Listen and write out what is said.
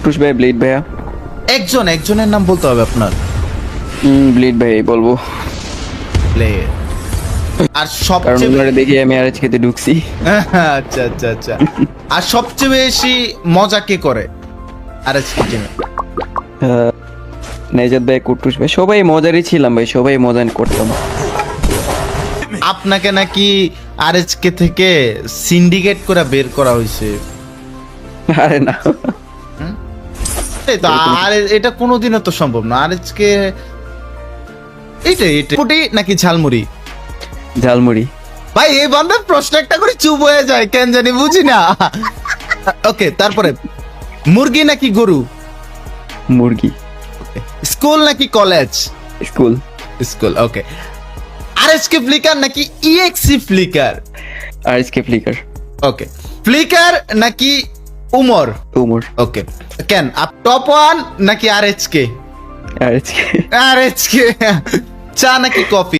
কুটুস ভাই, ব্লিড ভাইয়া। একজনের নাম বলতে হবে আপনার। ব্লিড ভাই বলবো, Player। আর কারণ সবচেয়ে ওনারে দেখে আমি আরএচ খেতে ঢুকছি। আচ্ছা আচ্ছা আচ্ছা। আর সবচেয়ে বেশি মজা কে করে আর আজকে টিমে? নেজাত ভাই, কুটুস ভাই, সবাই মজারই ছিলাম ভাই, সবাই মজা করতাম। আপনাকে নাকি আরএচকে থেকে সিন্ডিকেট করে বের করা হয়েছে। আরে না, এই তো আর এটা কোনোদিনও তো সম্ভব না। আরএচকে এইটা পুটি নাকি ঝালমুড়ি? ঝালমুড়ি। ভাই এই বান্দা প্রশ্ন একটা করে চুপ হয়ে যায় কেন জানি, বুঝি না। ওকে, তারপরে মুরগি নাকি গরু? মুরগি। স্কুল নাকি college? School. School. Okay. RSK flicker নাকি ইএক্সি flicker? RHK flicker. Okay. Flicker নাকি উমর? উমর। ওকে। কেন আপ টপ ওয়ান নাকি আরএচকে? আরএচকে। আরএচকে। চা নাকি কফি?